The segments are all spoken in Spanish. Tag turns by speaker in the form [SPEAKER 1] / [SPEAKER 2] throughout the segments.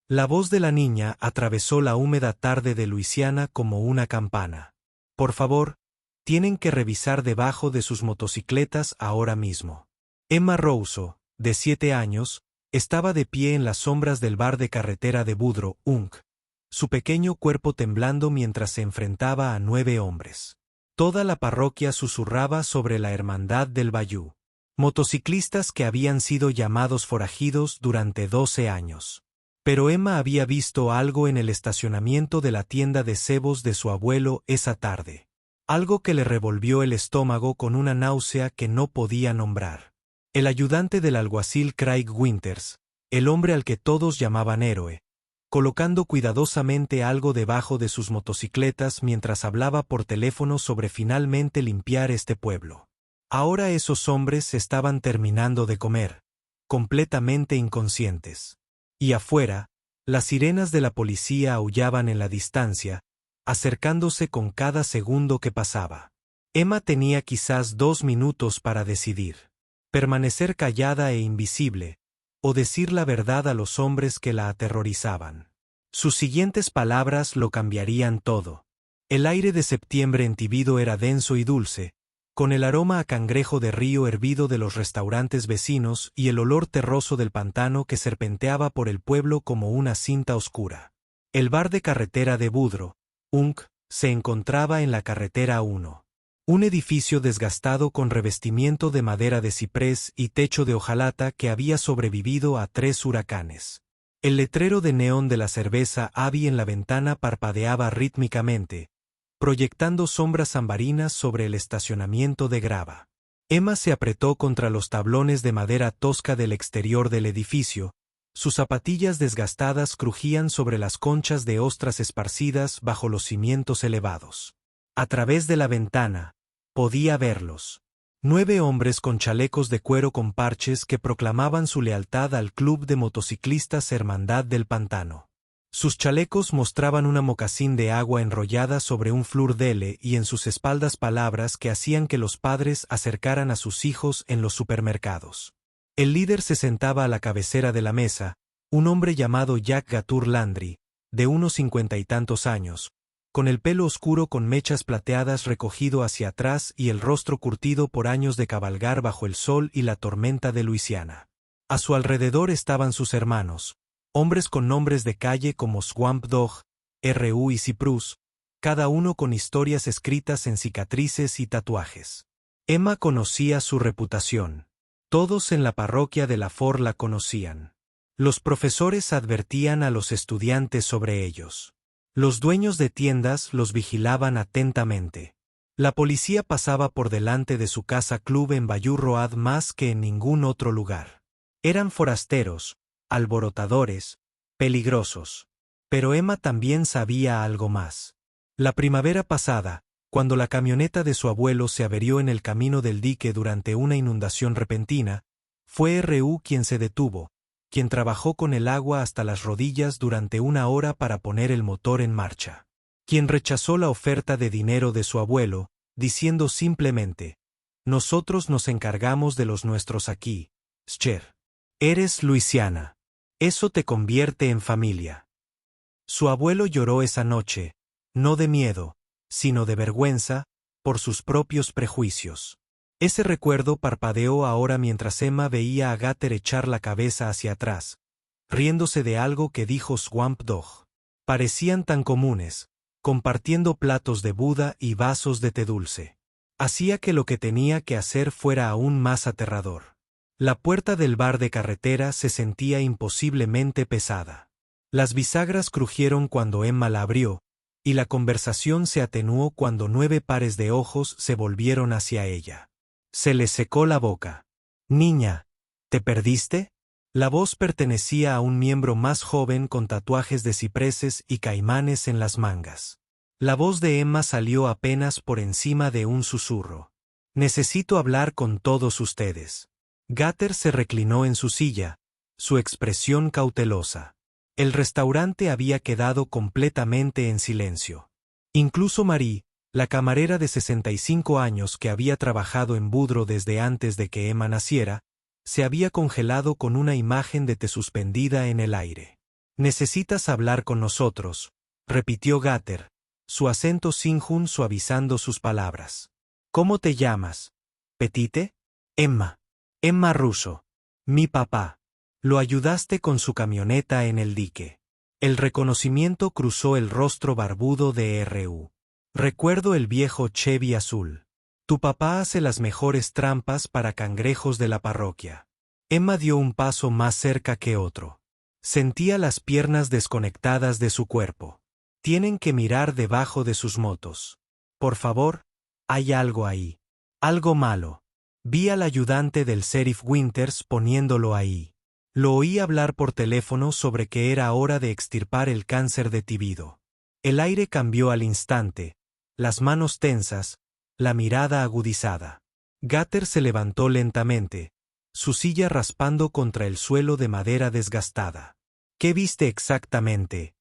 [SPEAKER 1] La voz de la niña atravesó la húmeda tarde de Luisiana como una campana. Por favor, tienen que revisar debajo de sus motocicletas ahora mismo. Emma Rousseau, de 7 años, estaba de pie en las sombras del bar de carretera de Woodrow, Unk, su pequeño cuerpo temblando mientras se enfrentaba a 9 hombres. Toda la parroquia susurraba sobre la hermandad del Bayou. Motociclistas que habían sido llamados forajidos durante 12 años. Pero Emma había visto algo en el estacionamiento de la tienda de cebos de su abuelo esa tarde. Algo que le revolvió el estómago con una náusea que no podía nombrar. El ayudante del alguacil Craig Winters, el hombre al que todos llamaban héroe, colocando cuidadosamente algo debajo de sus motocicletas mientras hablaba por teléfono sobre finalmente limpiar este pueblo. Ahora esos hombres estaban terminando de comer, completamente inconscientes. Y afuera, las sirenas de la policía aullaban en la distancia, acercándose con cada segundo que pasaba. Emma tenía quizás 2 minutos para decidir. Permanecer callada e invisible, o decir la verdad a los hombres que la aterrorizaban. Sus siguientes palabras lo cambiarían todo. El aire de septiembre en Tibido era denso y dulce, con el aroma a cangrejo de río hervido de los restaurantes vecinos y el olor terroso del pantano que serpenteaba por el pueblo como una cinta oscura. El bar de carretera de Woodrow, Unk, se encontraba en la carretera 1. Un edificio desgastado con revestimiento de madera de ciprés y techo de hojalata que había sobrevivido a 3 huracanes. El letrero de neón de la cerveza Abbey en la ventana parpadeaba rítmicamente, proyectando sombras ambarinas sobre el estacionamiento de grava. Emma se apretó contra los tablones de madera tosca del exterior del edificio, sus zapatillas desgastadas crujían sobre las conchas de ostras esparcidas bajo los cimientos elevados. A través de la ventana, podía verlos. 9 hombres con chalecos de cuero con parches que proclamaban su lealtad al club de motociclistas Hermandad del Pantano. Sus chalecos mostraban una mocasín de agua enrollada sobre un fleur-de-lis y en sus espaldas palabras que hacían que los padres acercaran a sus hijos en los supermercados. El líder se sentaba a la cabecera de la mesa, un hombre llamado Jack Gatur Landry, de unos 50 y tantos años, con el pelo oscuro con mechas plateadas recogido hacia atrás y el rostro curtido por años de cabalgar bajo el sol y la tormenta de Luisiana. A su alrededor estaban sus hermanos, hombres con nombres de calle como Swamp Dogg, R.U. y Cyprus, cada uno con historias escritas en cicatrices y tatuajes. Emma conocía su reputación. Todos en la parroquia de La Ford la conocían. Los profesores advertían a los estudiantes sobre ellos. Los dueños de tiendas los vigilaban atentamente. La policía pasaba por delante de su casa club en Bayou Road más que en ningún otro lugar. Eran forasteros, alborotadores, peligrosos. Pero Emma también sabía algo más. La primavera pasada, cuando la camioneta de su abuelo se averió en el camino del dique durante una inundación repentina, fue R.U. quien se detuvo, quien trabajó con el agua hasta las rodillas durante 1 hora para poner el motor en marcha. Quien rechazó la oferta de dinero de su abuelo, diciendo simplemente, «Nosotros nos encargamos de los nuestros aquí, Scher. Eres Luisiana. Eso te convierte en familia». Su abuelo lloró esa noche, no de miedo, sino de vergüenza, por sus propios prejuicios. Ese recuerdo parpadeó ahora mientras Emma veía a Gator echar la cabeza hacia atrás, riéndose de algo que dijo Swamp Dogg. Parecían tan comunes, compartiendo platos de Buda y vasos de té dulce. Hacía que lo que tenía que hacer fuera aún más aterrador. La puerta del bar de carretera se sentía imposiblemente pesada. Las bisagras crujieron cuando Emma la abrió, y la conversación se atenuó cuando 9 pares de ojos se volvieron hacia ella. Se le secó la boca. «Niña, ¿te perdiste?» La voz pertenecía a un miembro más joven con tatuajes de cipreses y caimanes en las mangas. La voz de Emma salió apenas por encima de un susurro. «Necesito hablar con todos ustedes». Gator se reclinó en su silla, su expresión cautelosa. El restaurante había quedado completamente en silencio. Incluso Marie, la camarera de 65 años que había trabajado en Woodrow desde antes de que Emma naciera, se había congelado con una imagen de té suspendida en el aire. Necesitas hablar con nosotros, repitió Gatter, su acento Sinjun suavizando sus palabras. ¿Cómo te llamas? ¿Petite? Emma. Emma Russo. Mi papá. Lo ayudaste con su camioneta en el dique. El reconocimiento cruzó el rostro barbudo de R.U. Recuerdo el viejo Chevy azul. Tu papá hace las mejores trampas para cangrejos de la parroquia. Emma dio un paso más cerca que otro. Sentía las piernas desconectadas de su cuerpo. Tienen que mirar debajo de sus motos. Por favor, hay algo ahí. Algo malo. Vi al ayudante del sheriff Winters poniéndolo ahí. Lo oí hablar por teléfono sobre que era hora de extirpar el cáncer de Tibido. El aire cambió al instante, las manos tensas, la mirada agudizada. Gatter se levantó lentamente, su silla raspando contra el suelo de madera desgastada. ¿Qué viste exactamente,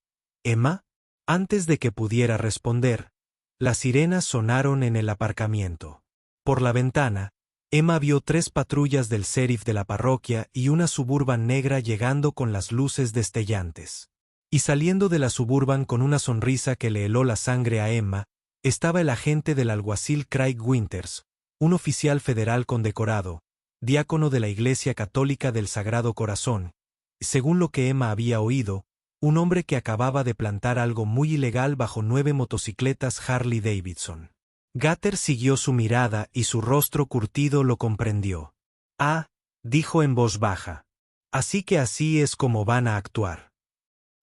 [SPEAKER 1] Emma? Antes de que pudiera responder, las sirenas sonaron en el aparcamiento. Por la ventana, Emma vio 3 patrullas del sheriff de la parroquia y una Suburban negra llegando con las luces destellantes. Y saliendo de la Suburban con una sonrisa que le heló la sangre a Emma, estaba el agente del alguacil Craig Winters, un oficial federal condecorado, diácono de la Iglesia Católica del Sagrado Corazón, según lo que Emma había oído, un hombre que acababa de plantar algo muy ilegal bajo 9 motocicletas Harley Davidson. Gatter siguió su mirada y su rostro curtido lo comprendió. Ah, dijo en voz baja. Así que así es como van a actuar.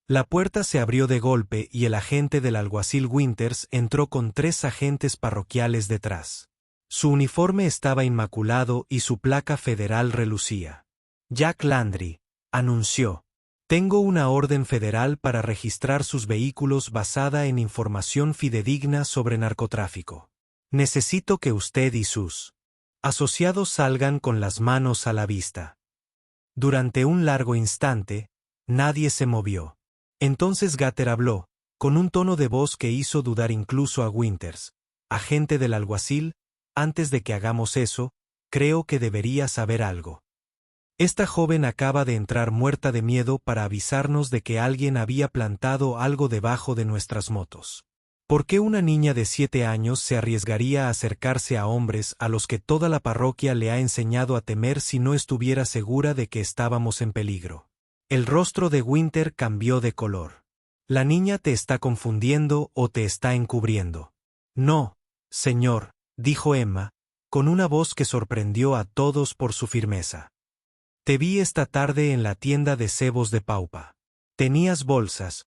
[SPEAKER 1] La puerta se abrió de golpe y el agente del alguacil Winters entró con 3 agentes parroquiales detrás. Su uniforme estaba inmaculado y su placa federal relucía. Jack Landry, anunció. Tengo una orden federal para registrar sus vehículos basada en información fidedigna sobre narcotráfico. Necesito que usted y sus asociados salgan con las manos a la vista. Durante un largo instante, nadie se movió. Entonces Gatter habló, con un tono de voz que hizo dudar incluso a Winters. Agente del alguacil, antes de que hagamos eso, creo que debería saber algo. Esta joven acaba de entrar muerta de miedo para avisarnos de que alguien había plantado algo debajo de nuestras motos. ¿Por qué una niña de 7 años se arriesgaría a acercarse a hombres a los que toda la parroquia le ha enseñado a temer si no estuviera segura de que estábamos en peligro? El rostro de Winter cambió de color. La niña te está confundiendo o te está encubriendo. No, señor, dijo Emma, con una voz que sorprendió a todos por su firmeza. Te vi esta tarde en la tienda de cebos de Paupa. Tenías bolsas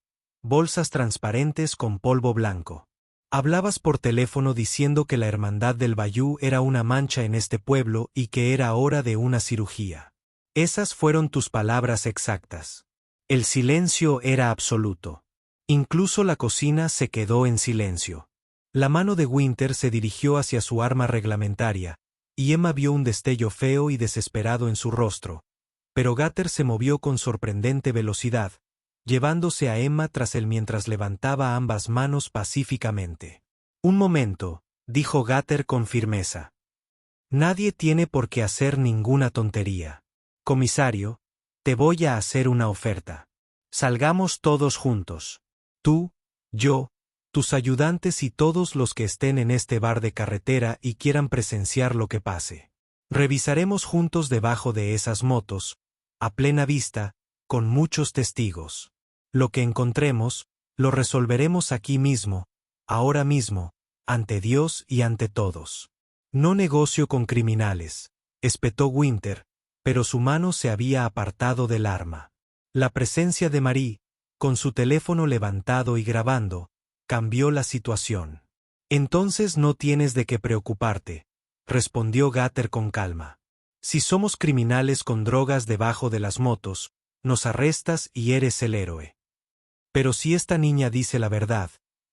[SPEAKER 1] transparentes con polvo blanco. Hablabas por teléfono diciendo que la hermandad del Bayou era una mancha en este pueblo y que era hora de una cirugía. Esas fueron tus palabras exactas. El silencio era absoluto. Incluso la cocina se quedó en silencio. La mano de Winter se dirigió hacia su arma reglamentaria, y Emma vio un destello feo y desesperado en su rostro, pero Gatter se movió con sorprendente velocidad, llevándose a Emma tras él mientras levantaba ambas manos pacíficamente. Un momento, dijo Gatter con firmeza. Nadie tiene por qué hacer ninguna tontería. Comisario, te voy a hacer una oferta. Salgamos todos juntos. Tú, yo, tus ayudantes y todos los que estén en este bar de carretera y quieran presenciar lo que pase. Revisaremos juntos debajo de esas motos, a plena vista, con muchos testigos. Lo que encontremos, lo resolveremos aquí mismo, ahora mismo, ante Dios y ante todos. No negocio con criminales, espetó Winter, pero su mano se había apartado del arma. La presencia de Marie, con su teléfono levantado y grabando, cambió la situación. Entonces no tienes de qué preocuparte, respondió Gatter con calma. Si somos criminales con drogas debajo de las motos, nos arrestas y eres el héroe. Pero si esta niña dice la verdad,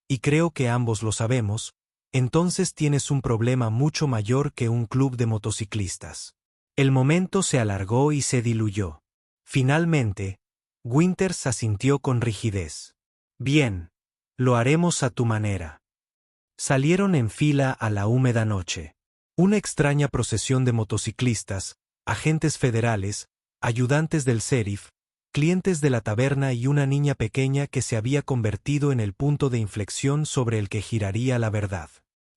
[SPEAKER 1] y creo que ambos lo sabemos, entonces tienes un problema mucho mayor que un club de motociclistas. El momento se alargó y se diluyó. Finalmente, Winters asintió con rigidez. Bien, lo haremos a tu manera. Salieron en fila a la húmeda noche. Una extraña procesión de motociclistas, agentes federales, ayudantes del sheriff, clientes de la taberna y una niña pequeña que se había convertido en el punto de inflexión sobre el que giraría la verdad.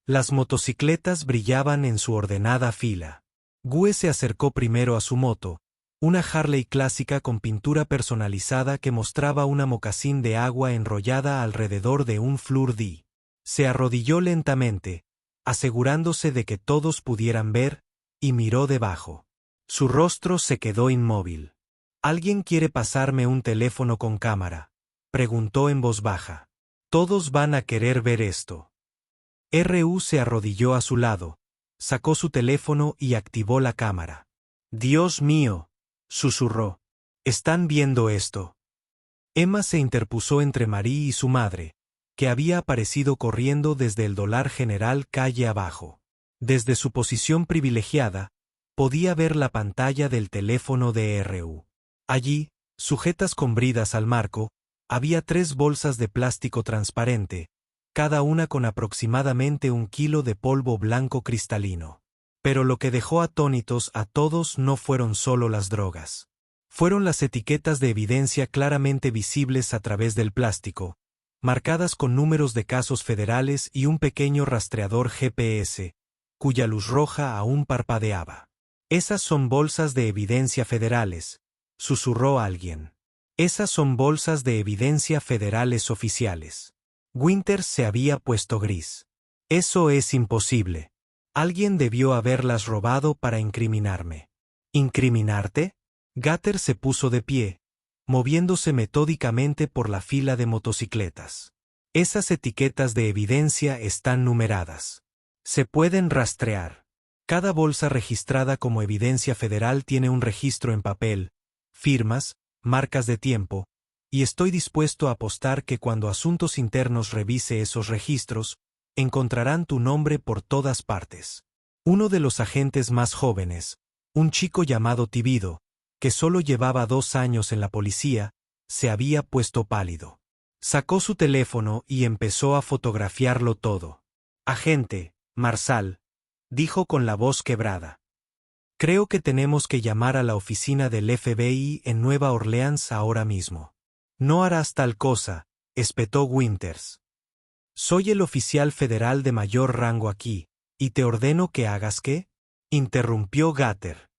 [SPEAKER 1] Las motocicletas brillaban en su ordenada fila. Gue se acercó primero a su moto, una Harley clásica con pintura personalizada que mostraba una mocasín de agua enrollada alrededor de un fleur-de. Se arrodilló lentamente, asegurándose de que todos pudieran ver, y miró debajo. Su rostro se quedó inmóvil. «¿Alguien quiere pasarme un teléfono con cámara?», preguntó en voz baja. «Todos van a querer ver esto». R.U. se arrodilló a su lado, sacó su teléfono y activó la cámara. «Dios mío», susurró. «¿Están viendo esto?». Emma se interpuso entre Marie y su madre, que había aparecido corriendo desde el Dólar General calle abajo. Desde su posición privilegiada, podía ver la pantalla del teléfono de R.U. Allí, sujetas con bridas al marco, había 3 bolsas de plástico transparente, cada una con aproximadamente 1 kilo de polvo blanco cristalino. Pero lo que dejó atónitos a todos no fueron solo las drogas. Fueron las etiquetas de evidencia claramente visibles a través del plástico, marcadas con números de casos federales y un pequeño rastreador GPS, cuya luz roja aún parpadeaba. «Esas son bolsas de evidencia federales», susurró alguien. «Esas son bolsas de evidencia federales oficiales». Winters se había puesto gris. «Eso es imposible. Alguien debió haberlas robado para incriminarme». «¿Incriminarte?». Gatter se puso de pie, moviéndose metódicamente por la fila de motocicletas. «Esas etiquetas de evidencia están numeradas. Se pueden rastrear. Cada bolsa registrada como evidencia federal tiene un registro en papel, firmas, marcas de tiempo, y estoy dispuesto a apostar que cuando Asuntos Internos revise esos registros, encontrarán tu nombre por todas partes». Uno de los agentes más jóvenes, un chico llamado Tibido, que solo llevaba 2 años en la policía, se había puesto pálido. Sacó su teléfono y empezó a fotografiarlo todo. «Agente Marsal», dijo con la voz quebrada. «Creo que tenemos que llamar a la oficina del FBI en Nueva Orleans ahora mismo». «No harás tal cosa», espetó Winters. «Soy el oficial federal de mayor rango aquí, y te ordeno que hagas ¿qué?», interrumpió Gatter.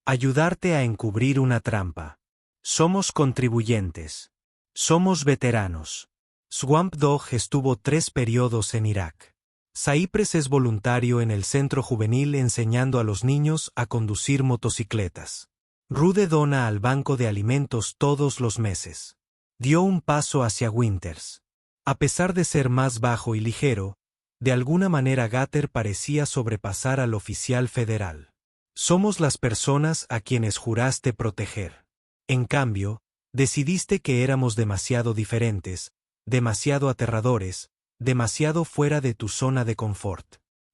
[SPEAKER 1] «Ayudarte a encubrir una trampa. Somos contribuyentes. Somos veteranos. Swamp Dogg estuvo 3 periodos en Irak. Cypress es voluntario en el centro juvenil enseñando a los niños a conducir motocicletas. Rude dona al banco de alimentos todos los meses». Dio un paso hacia Winters. A pesar de ser más bajo y ligero, de alguna manera Gatter parecía sobrepasar al oficial federal. «Somos las personas a quienes juraste proteger. En cambio, decidiste que éramos demasiado diferentes, demasiado aterradores, demasiado fuera de tu zona de confort.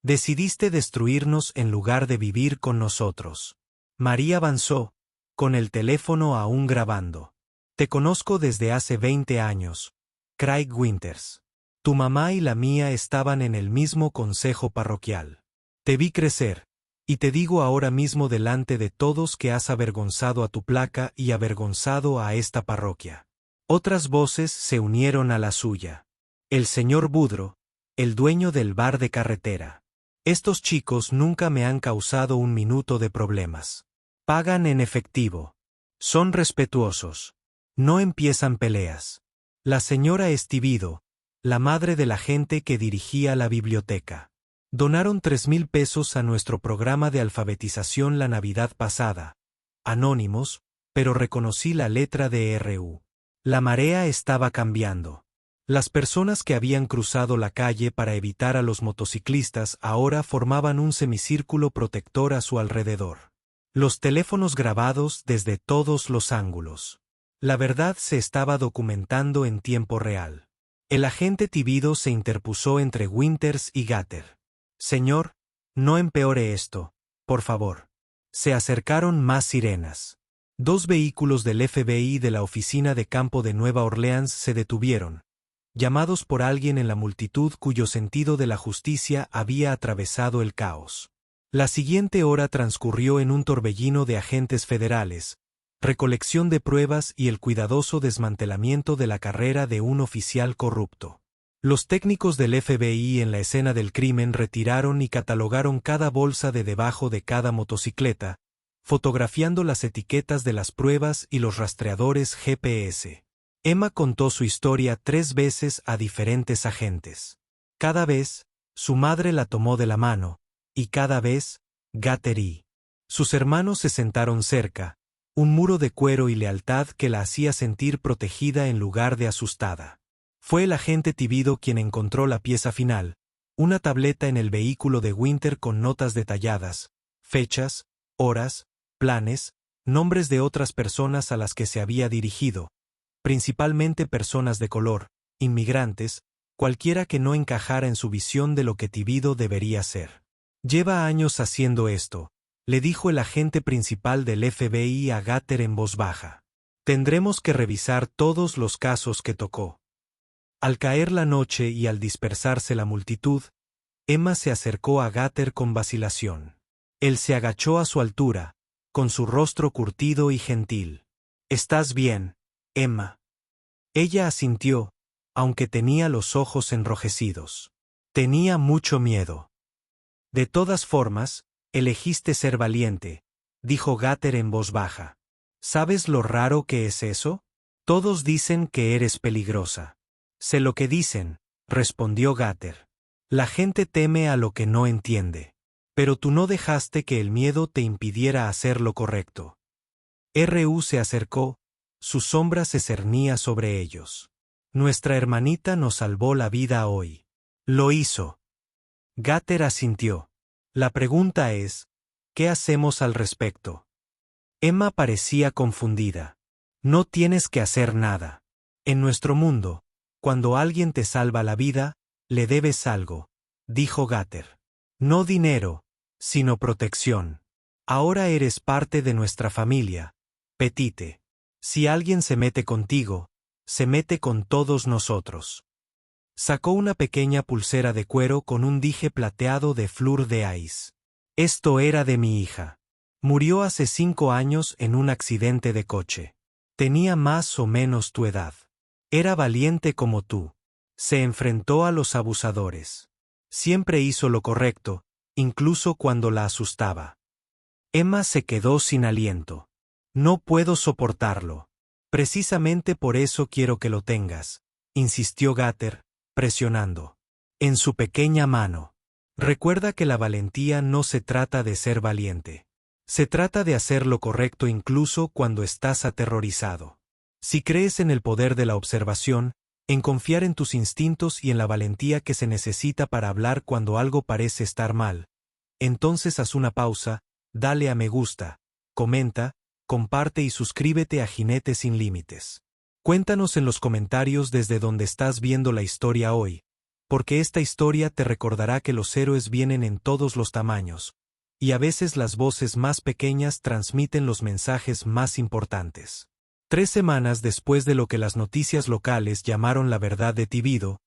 [SPEAKER 1] Decidiste destruirnos en lugar de vivir con nosotros». María avanzó, con el teléfono aún grabando. «Te conozco desde hace 20 años, Craig Winters. Tu mamá y la mía estaban en el mismo consejo parroquial. Te vi crecer, y te digo ahora mismo delante de todos que has avergonzado a tu placa y avergonzado a esta parroquia». Otras voces se unieron a la suya. «El señor Boudreaux, el dueño del bar de carretera. Estos chicos nunca me han causado un minuto de problemas. Pagan en efectivo. Son respetuosos. No empiezan peleas. La señora Estivido, la madre de la gente que dirigía la biblioteca. Donaron 3,000 pesos a nuestro programa de alfabetización la Navidad pasada. Anónimos, pero reconocí la letra de R.U. La marea estaba cambiando. Las personas que habían cruzado la calle para evitar a los motociclistas ahora formaban un semicírculo protector a su alrededor. Los teléfonos grabados desde todos los ángulos. La verdad se estaba documentando en tiempo real. El agente Tibido se interpuso entre Winters y Gatter. «Señor, no empeore esto, por favor». Se acercaron más sirenas. 2 vehículos del FBI de la oficina de campo de Nueva Orleans se detuvieron, llamados por alguien en la multitud cuyo sentido de la justicia había atravesado el caos. La siguiente hora transcurrió en un torbellino de agentes federales, recolección de pruebas y el cuidadoso desmantelamiento de la carrera de un oficial corrupto. Los técnicos del FBI en la escena del crimen retiraron y catalogaron cada bolsa de debajo de cada motocicleta, fotografiando las etiquetas de las pruebas y los rastreadores GPS. Emma contó su historia 3 veces a diferentes agentes. Cada vez, su madre la tomó de la mano, y cada vez, Gatter y sus hermanos se sentaron cerca, un muro de cuero y lealtad que la hacía sentir protegida en lugar de asustada. Fue el agente Thibodeau quien encontró la pieza final, una tableta en el vehículo de Winter con notas detalladas, fechas, horas, planes, nombres de otras personas a las que se había dirigido, principalmente personas de color, inmigrantes, cualquiera que no encajara en su visión de lo que Thibodeau debería ser. Lleva años haciendo esto, le dijo el agente principal del FBI a Gatter en voz baja. Tendremos que revisar todos los casos que tocó. Al caer la noche y al dispersarse la multitud, Emma se acercó a Gatter con vacilación. Él se agachó a su altura, con su rostro curtido y gentil. «¿Estás bien, Emma?» Ella asintió, aunque tenía los ojos enrojecidos. Tenía mucho miedo. «De todas formas, elegiste ser valiente», dijo Gatter en voz baja. «¿Sabes lo raro que es eso? Todos dicen que eres peligrosa». «Sé lo que dicen», respondió Gatter. «La gente teme a lo que no entiende. Pero tú no dejaste que el miedo te impidiera hacer lo correcto». R.U. se acercó, su sombra se cernía sobre ellos. «Nuestra hermanita nos salvó la vida hoy». «Lo hizo». Gatter asintió. «La pregunta es, ¿qué hacemos al respecto?» Emma parecía confundida. «No tienes que hacer nada. En nuestro mundo, cuando alguien te salva la vida, le debes algo», dijo Gatter. «No dinero, sino protección. Ahora eres parte de nuestra familia, Petite. Si alguien se mete contigo, se mete con todos nosotros». Sacó una pequeña pulsera de cuero con un dije plateado de fleur de lis. «Esto era de mi hija. Murió hace 5 años en un accidente de coche. Tenía más o menos tu edad. Era valiente como tú. Se enfrentó a los abusadores. Siempre hizo lo correcto, incluso cuando la asustaba». Emma se quedó sin aliento. «No puedo soportarlo. Precisamente por eso quiero que lo tengas», insistió Gatter, presionando. En su pequeña mano. «Recuerda que la valentía no se trata de ser valiente. Se trata de hacer lo correcto incluso cuando estás aterrorizado. Si crees en el poder de la observación, en confiar en tus instintos y en la valentía que se necesita para hablar cuando algo parece estar mal, entonces haz una pausa, dale a me gusta, comenta, comparte y suscríbete a Jinete Sin Límites. Cuéntanos en los comentarios desde donde estás viendo la historia hoy, porque esta historia te recordará que los héroes vienen en todos los tamaños, y a veces las voces más pequeñas transmiten los mensajes más importantes. 3 semanas después de lo que las noticias locales llamaron la verdad de Thibodeau,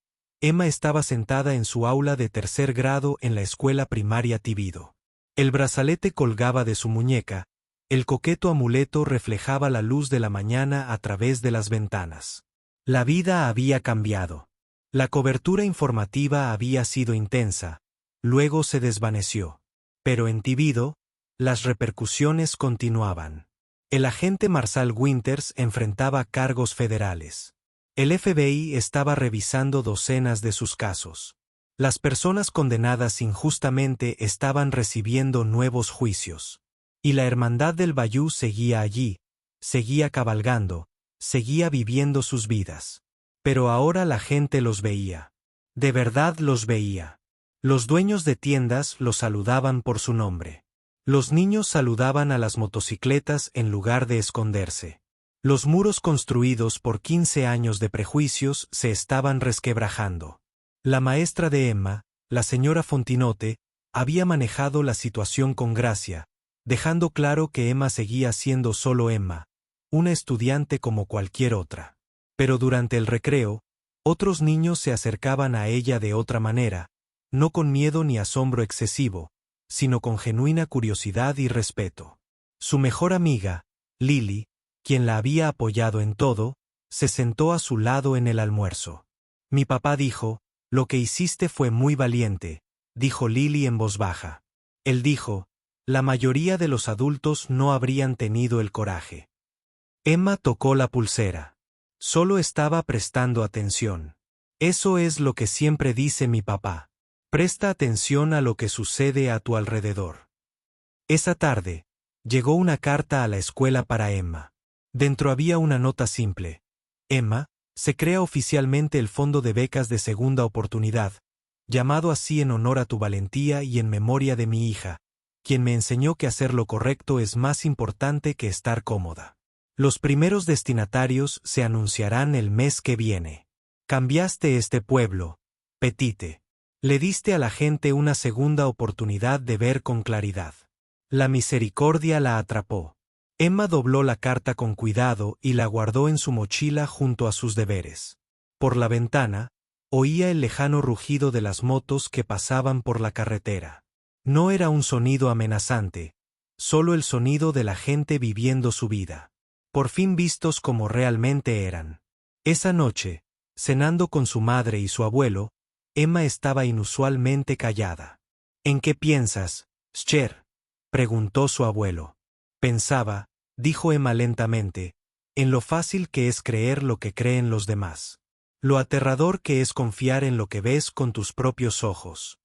[SPEAKER 1] Emma estaba sentada en su aula de 3er grado en la escuela primaria Thibodeau. El brazalete colgaba de su muñeca, el coqueto amuleto reflejaba la luz de la mañana a través de las ventanas. La vida había cambiado. La cobertura informativa había sido intensa, luego se desvaneció. Pero en Thibodeau, las repercusiones continuaban. El agente Marshall Winters enfrentaba cargos federales. El FBI estaba revisando docenas de sus casos. Las personas condenadas injustamente estaban recibiendo nuevos juicios. Y la hermandad del Bayou seguía allí, seguía cabalgando, seguía viviendo sus vidas. Pero ahora la gente los veía. De verdad los veía. Los dueños de tiendas los saludaban por su nombre. Los niños saludaban a las motocicletas en lugar de esconderse. Los muros construidos por 15 años de prejuicios se estaban resquebrajando. La maestra de Emma, la señora Fontinote, había manejado la situación con gracia, dejando claro que Emma seguía siendo solo Emma, una estudiante como cualquier otra. Pero durante el recreo, otros niños se acercaban a ella de otra manera, no con miedo ni asombro excesivo, sino con genuina curiosidad y respeto. Su mejor amiga, Lily, quien la había apoyado en todo, se sentó a su lado en el almuerzo. Mi papá dijo, «Lo que hiciste fue muy valiente», dijo Lily en voz baja. Él dijo, «La mayoría de los adultos no habrían tenido el coraje». Emma tocó la pulsera. Solo estaba prestando atención. Eso es lo que siempre dice mi papá. Presta atención a lo que sucede a tu alrededor. Esa tarde, llegó una carta a la escuela para Emma. Dentro había una nota simple. Emma, se crea oficialmente el Fondo de Becas de Segunda Oportunidad, llamado así en honor a tu valentía y en memoria de mi hija, quien me enseñó que hacer lo correcto es más importante que estar cómoda. Los primeros destinatarios se anunciarán el mes que viene. Cambiaste este pueblo, Petite. Le diste a la gente una segunda oportunidad de ver con claridad. La misericordia la atrapó. Emma dobló la carta con cuidado y la guardó en su mochila junto a sus deberes. Por la ventana, oía el lejano rugido de las motos que pasaban por la carretera. No era un sonido amenazante, solo el sonido de la gente viviendo su vida. Por fin vistos como realmente eran. Esa noche, cenando con su madre y su abuelo, Emma estaba inusualmente callada. ¿En qué piensas, Cher?, preguntó su abuelo. Pensaba, dijo Emma lentamente, en lo fácil que es creer lo que creen los demás. Lo aterrador que es confiar en lo que ves con tus propios ojos.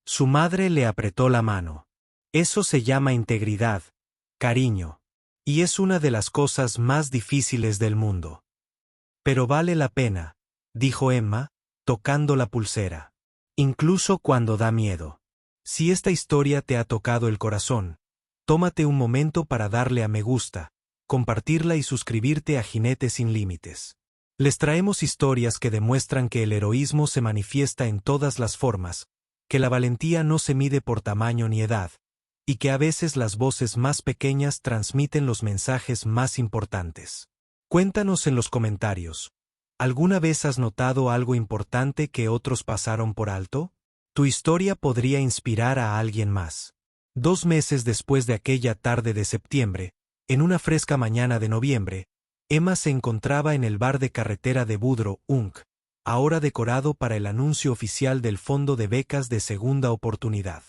[SPEAKER 1] Su madre le apretó la mano. Eso se llama integridad, cariño. Y es una de las cosas más difíciles del mundo. Pero vale la pena, dijo Emma, tocando la pulsera. Incluso cuando da miedo. Si esta historia te ha tocado el corazón, tómate un momento para darle a me gusta, compartirla y suscribirte a Jinete Sin Límites. Les traemos historias que demuestran que el heroísmo se manifiesta en todas las formas, que la valentía no se mide por tamaño ni edad, y que a veces las voces más pequeñas transmiten los mensajes más importantes. Cuéntanos en los comentarios. ¿Alguna vez has notado algo importante que otros pasaron por alto? Tu historia podría inspirar a alguien más. 2 meses después de aquella tarde de septiembre, en una fresca mañana de noviembre, Emma se encontraba en el bar de carretera de Budro, Unk, ahora decorado para el anuncio oficial del Fondo de Becas de Segunda Oportunidad.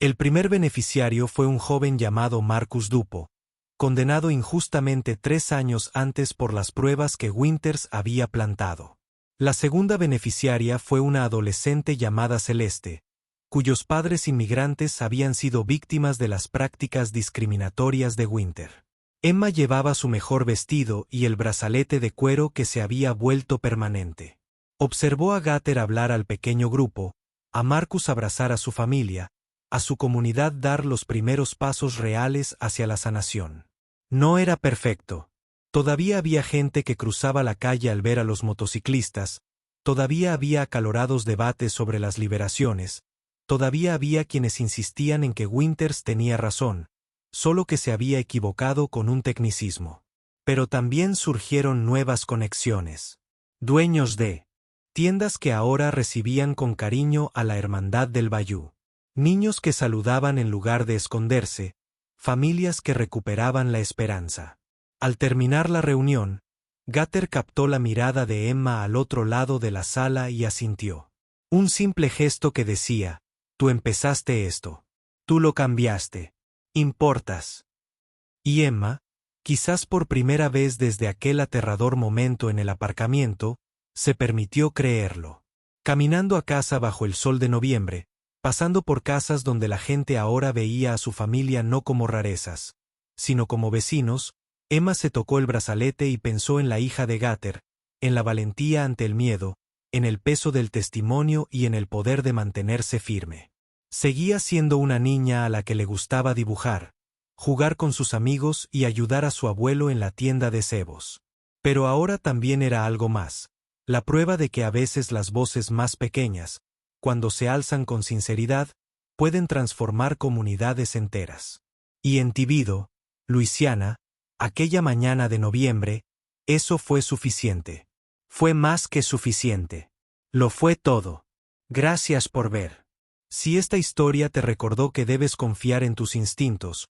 [SPEAKER 1] El primer beneficiario fue un joven llamado Marcus Dupo, condenado injustamente 3 años antes por las pruebas que Winters había plantado. La segunda beneficiaria fue una adolescente llamada Celeste, cuyos padres inmigrantes habían sido víctimas de las prácticas discriminatorias de Winter. Emma llevaba su mejor vestido y el brazalete de cuero que se había vuelto permanente. Observó a Gatter hablar al pequeño grupo, a Marcus abrazar a su familia, a su comunidad dar los primeros pasos reales hacia la sanación. No era perfecto. Todavía había gente que cruzaba la calle al ver a los motociclistas, todavía había acalorados debates sobre las liberaciones, todavía había quienes insistían en que Winters tenía razón, solo que se había equivocado con un tecnicismo. Pero también surgieron nuevas conexiones. Dueños de tiendas que ahora recibían con cariño a la Hermandad del Bayou. Niños que saludaban en lugar de esconderse, familias que recuperaban la esperanza. Al terminar la reunión, Gatter captó la mirada de Emma al otro lado de la sala y asintió. Un simple gesto que decía, tú empezaste esto. Tú lo cambiaste. Importas. Y Emma, quizás por primera vez desde aquel aterrador momento en el aparcamiento, se permitió creerlo. Caminando a casa bajo el sol de noviembre, pasando por casas donde la gente ahora veía a su familia no como rarezas, sino como vecinos, Emma se tocó el brazalete y pensó en la hija de Gatter, en la valentía ante el miedo, en el peso del testimonio y en el poder de mantenerse firme. Seguía siendo una niña a la que le gustaba dibujar, jugar con sus amigos y ayudar a su abuelo en la tienda de cebos. Pero ahora también era algo más, la prueba de que a veces las voces más pequeñas, cuando se alzan con sinceridad, pueden transformar comunidades enteras. Y en Tibido, Luisiana, aquella mañana de noviembre, eso fue suficiente. Fue más que suficiente. Lo fue todo. Gracias por ver. Si esta historia te recordó que debes confiar en tus instintos,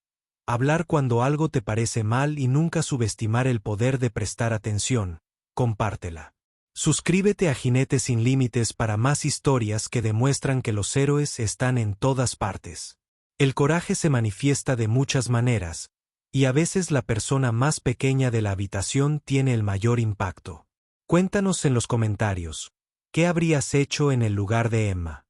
[SPEAKER 1] hablar cuando algo te parece mal y nunca subestimar el poder de prestar atención. Compártela. Suscríbete a Jinete Sin Límites para más historias que demuestran que los héroes están en todas partes. El coraje se manifiesta de muchas maneras, y a veces la persona más pequeña de la habitación tiene el mayor impacto. Cuéntanos en los comentarios, ¿qué habrías hecho en el lugar de Emma?